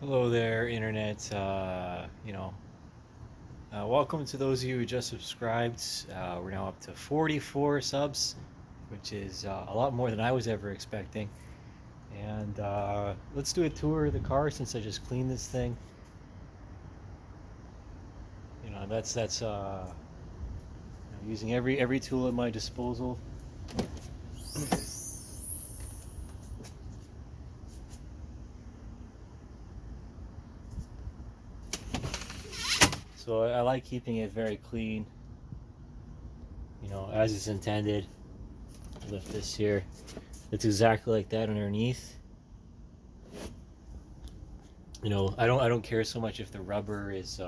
Hello there, internet. Welcome to those of you who just subscribed. We're now up to 44 subs, which is a lot more than I was ever expecting. And let's do a tour of the car since I just cleaned this thing. Using every tool at my disposal. So I like keeping it very clean, as it's intended. Lift this here. It's exactly like that underneath. I don't care so much if the rubber is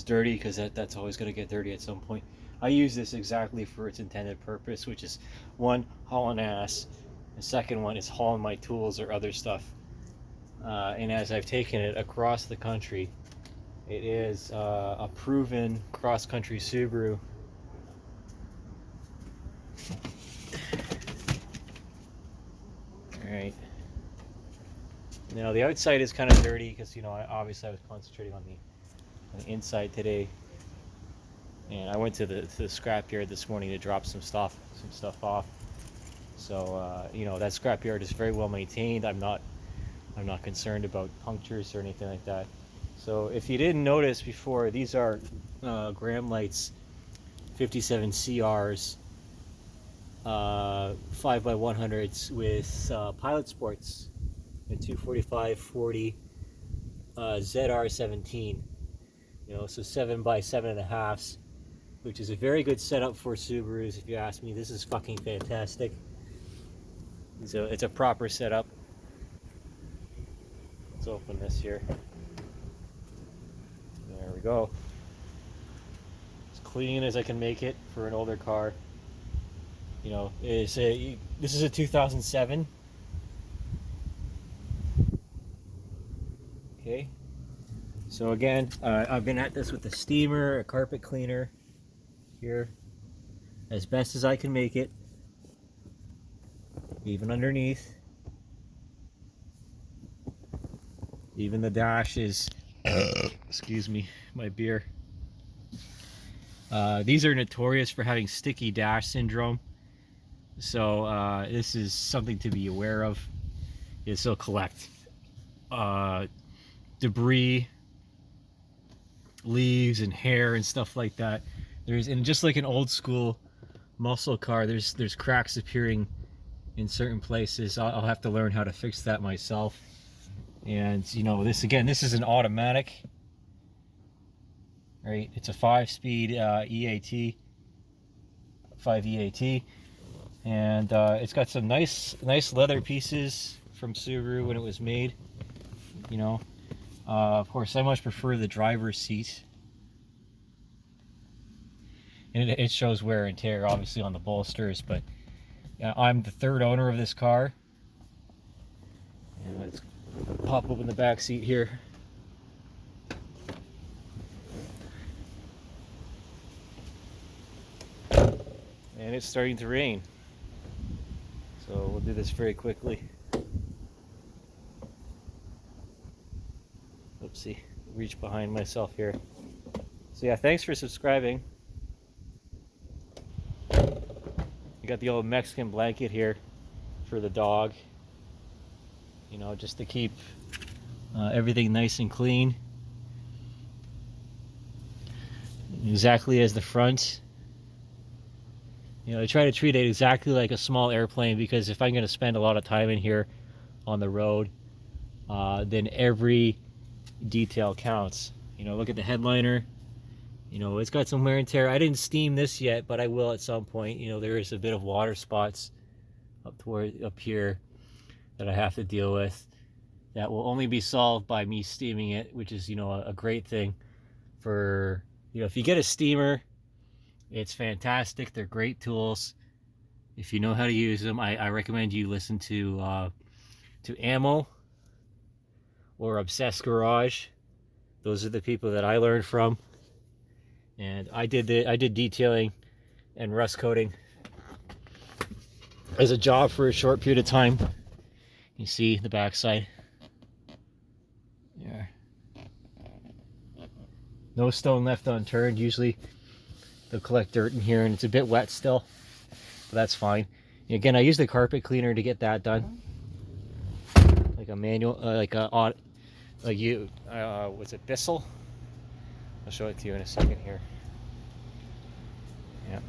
dirty, because that's always going to get dirty at some point. I use this exactly for its intended purpose, which is one, hauling ass. The second one is hauling my tools or other stuff. And as I've taken it across the country, it is a proven cross-country Subaru. All right. Now the outside is kind of dirty because obviously I was concentrating on the inside today, and I went to the scrapyard this morning to drop some stuff off. So that scrapyard is very well maintained. I'm not concerned about punctures or anything like that. So if you didn't notice before, these are Graham Lights 57 CRs, 5x100s with Pilot Sports and 245/40 ZR17. So 7x7.5s, which is a very good setup for Subarus. If you ask me, this is fucking fantastic. So it's a proper setup. Let's open this here. There we go. As clean as I can make it for an older car. This is a 2007. Okay. So again, I've been at this with a steamer, a carpet cleaner here, as best as I can make it, even underneath. Even the dash is, excuse me, my beer. These are notorious for having sticky dash syndrome. So this is something to be aware of. It'll collect debris, leaves and hair and stuff like that. And just like an old school muscle car, there's cracks appearing in certain places. I'll have to learn how to fix that myself. And this is an automatic, right? It's a 5-speed EAT, 5 EAT, and it's got some nice leather pieces from Subaru when it was made. Of course, I much prefer the driver's seat, and it shows wear and tear obviously on the bolsters. But I'm the third owner of this car. And let's pop open the back seat here. And it's starting to rain, so we'll do this very quickly. Oopsie, reach behind myself here. So yeah, thanks for subscribing. You got the old Mexican blanket here for the dog, just to keep everything nice and clean, exactly as the front. I try to treat it exactly like a small airplane, because if I'm going to spend a lot of time in here on the road, then every detail counts. Look at the headliner. It's got some wear and tear. I didn't steam this yet, but I will at some point. There is a bit of water spots up here that I have to deal with. That will only be solved by me steaming it, which is a great thing for if you get a steamer. It's fantastic. They're great tools if you know how to use them. I recommend you listen to Ammo or Obsessed Garage. Those are the people that I learned from. And I did detailing and rust coating as a job for a short period of time You see the backside. Yeah. No stone left unturned. Usually they'll collect dirt in here, and it's a bit wet still, but that's fine. Again, I use the carpet cleaner to get that done. Like a manual, like a was it Bissell? I'll show it to you in a second here. Yeah.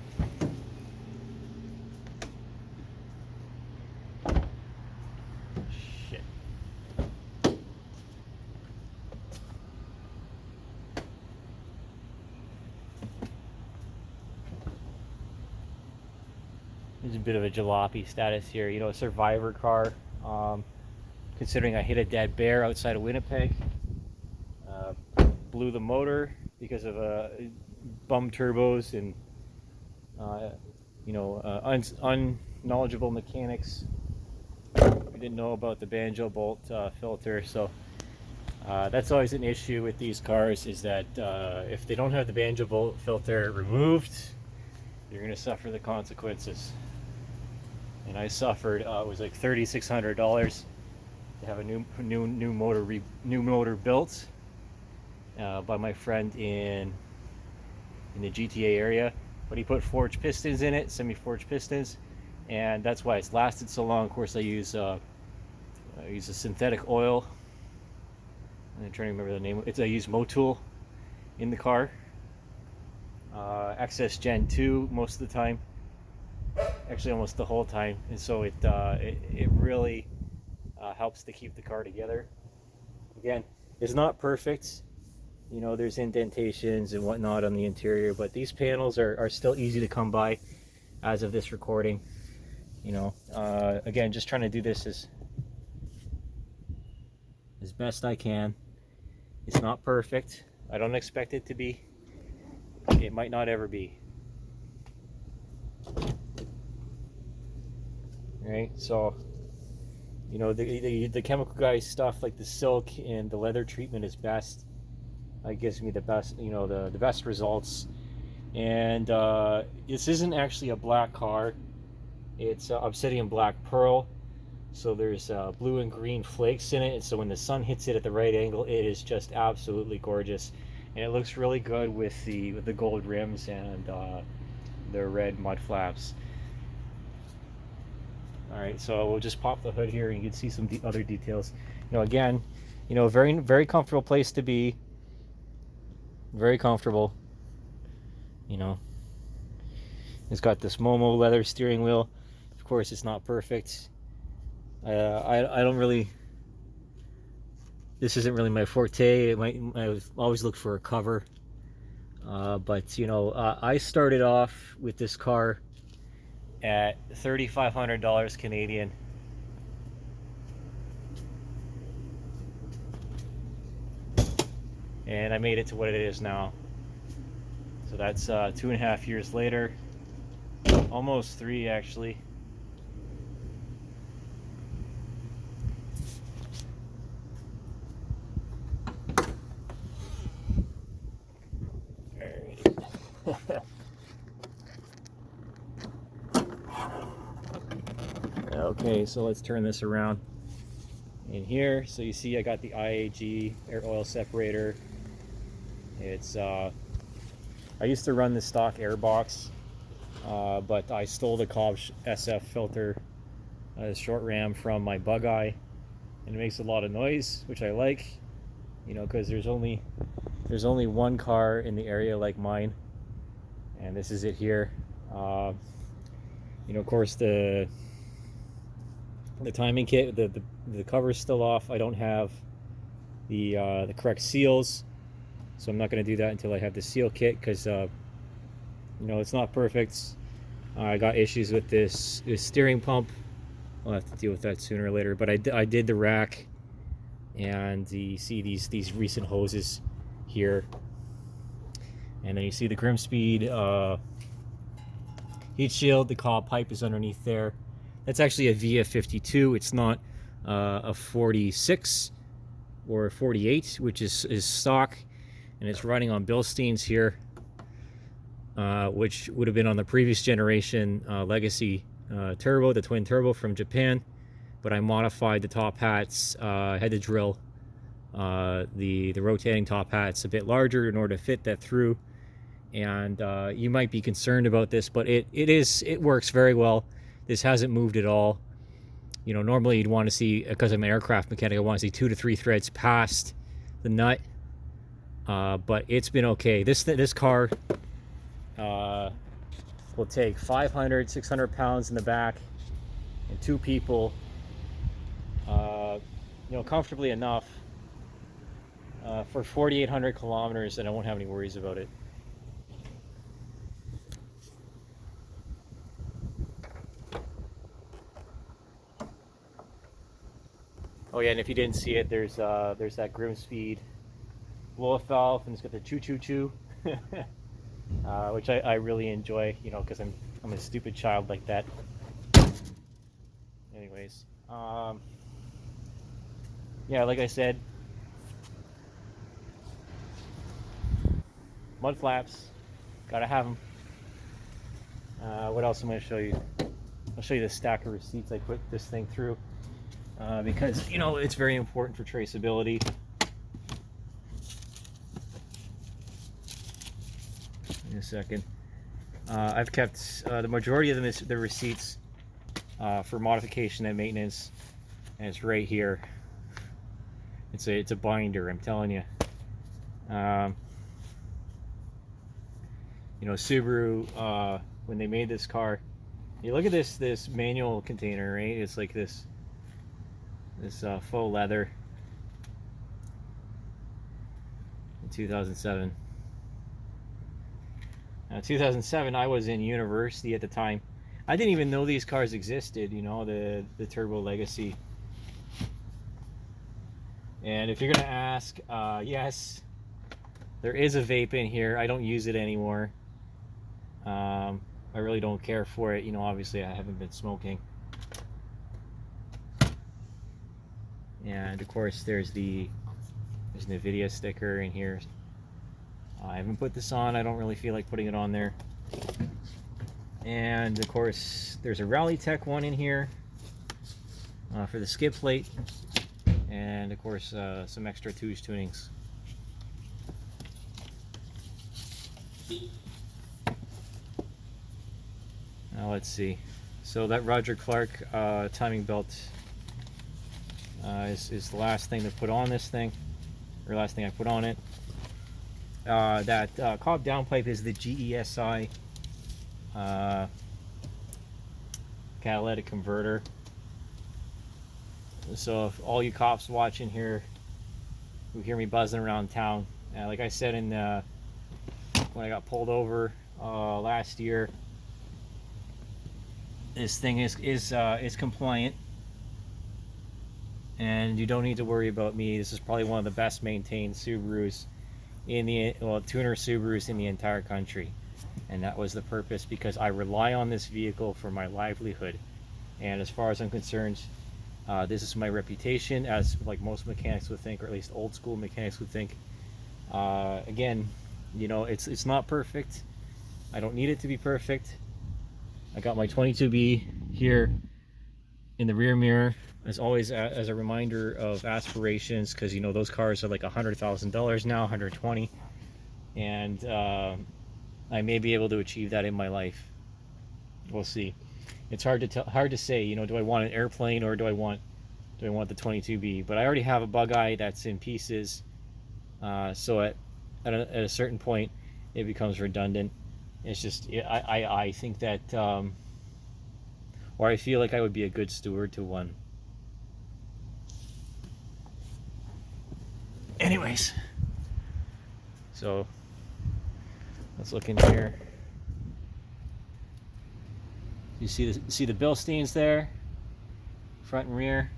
Shit. There's a bit of a jalopy status here. You know, a survivor car. Considering I hit a dead bear outside of Winnipeg. Blew the motor because of bum turbos and you know, unknowledgeable mechanics. We didn't know about the banjo bolt filter, so that's always an issue with these cars, is that if they don't have the banjo bolt filter removed, you're going to suffer the consequences. And I suffered, it was like $3,600 to have a new motor built by my friend in the GTA area. But he put forged pistons in it, semi-forged pistons, and that's why it's lasted so long. Of course, I use a synthetic oil. I'm trying to remember the name. I use Motul in the car. XS Gen 2 most of the time, actually almost the whole time, and so it really helps to keep the car together. Again, it's not perfect. You know, there's indentations and whatnot on the interior, but these panels are still easy to come by as of this recording. You know, again, just trying to do this as best I can. It's not perfect. I don't expect it to be. It might not ever be. Right? So, you know, the chemical guy stuff like the silk and the leather treatment is best. It gives me the best, you know, the best results. And this isn't actually a black car. It's obsidian black pearl. So there's blue and green flakes in it, and so when the sun hits it at the right angle, it is just absolutely gorgeous. And it looks really good with the gold rims and the red mud flaps. All right, so we'll just pop the hood here, and you can see some other details. You know, again, you know, very comfortable place to be. Very comfortable. You know, it's got this Momo leather steering wheel. Of course, it's not perfect. I don't really. This isn't really my forte. I always look for a cover. But you know, I started off with this car at $3,500 Canadian. And I made it to what it is now. So that's 2.5 years later, almost 3 actually. Okay, so let's turn this around in here. So you see I got the IAG air oil separator. It's I used to run the stock air box, but I stole the Cobb SF filter, short ram, from my bug eye, and it makes a lot of noise, which I like, you know, because there's only one car in the area like mine, and this is it here. You know, of course the timing kit, the cover's still off. I don't have the correct seals, so I'm not going to do that until I have the seal kit, because you know, it's not perfect. I got issues with this steering pump. I'll have to deal with that sooner or later, but I did the rack, and you see these recent hoses here, and then you see the Grimspeed heat shield. The Cobb pipe is underneath there. That's actually a VF52. It's not a 46 or a 48, which is stock, and it's running on Bilsteins here, which would have been on the previous generation Legacy turbo, the twin turbo from Japan. but I modified the top hats. I had to drill the rotating top hats a bit larger in order to fit that through. And you might be concerned about this, but it works very well. This hasn't moved at all. You know, normally you'd want to see, because I'm an aircraft mechanic, I want to see 2 to 3 threads past the nut. But it's been okay. This car will take 500, 600 pounds in the back and 2 people, you know, comfortably enough for 4,800 kilometers, and I won't have any worries about it. Oh yeah, and if you didn't see it, there's that Grimspeed blow-off valve, and it's got the choo-choo-choo, which I really enjoy, you know, because I'm a stupid child like that. Anyways, yeah, like I said, mud flaps, gotta have them. What else am I going to show you? I'll show you the stack of receipts I put this thing through, because, you know, it's very important for traceability. In a second. I've kept the majority of the receipts for modification and maintenance, and it's right here. It's a binder, I'm telling you. You know, Subaru, when they made this car, you look at this manual container, right? It's like this faux leather in 2007. 2007, I was in university at the time. I didn't even know these cars existed, you know, the Turbo Legacy. And if you're gonna ask, yes, there is a vape in here. I don't use it anymore. I really don't care for it. You know, obviously I haven't been smoking. And of course there's NVIDIA sticker in here. I haven't put this on. I don't really feel like putting it on there. And of course there's a Rallytech one in here for the skid plate. And of course some extra Touge tunings. Now let's see. So that Roger Clark timing belt is the last thing to put on this thing, or last thing I put on it. That cob downpipe is the GESI catalytic converter. So if all you cops watching here who hear me buzzing around town, like I said in when I got pulled over last year, this thing is compliant, and you don't need to worry about me. This is probably one of the best maintained Subarus in the, well, tuner Subarus in the entire country. And that was the purpose, because I rely on this vehicle for my livelihood. And as far as I'm concerned, this is my reputation, as like most mechanics would think, or at least old school mechanics would think. Again, you know, it's not perfect. I don't need it to be perfect. I got my 22B here in the rear mirror, as always, as a reminder of aspirations, because, you know, those cars are like $100,000 now, 120, and I may be able to achieve that in my life. We'll see. It's hard to say, you know, do I want an airplane or do I want the 22B? But I already have a Bug-Eye that's in pieces, so at a certain point it becomes redundant. It's just, I think that, or I feel like I would be a good steward to one. Anyways, so let's look in here. You see the Bilsteins there, front and rear,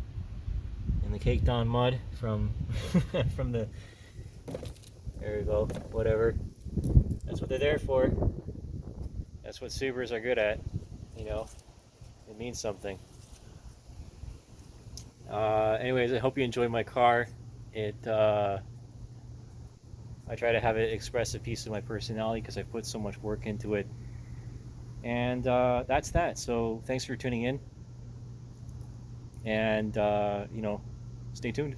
and the caked on mud from from the, there we go, whatever. That's what they're there for. That's what Subarus are good at, you know. It means something. Anyways, I hope you enjoy my car. I try to have it express a piece of my personality because I put so much work into it. And that's that. So thanks for tuning in. and you know, stay tuned.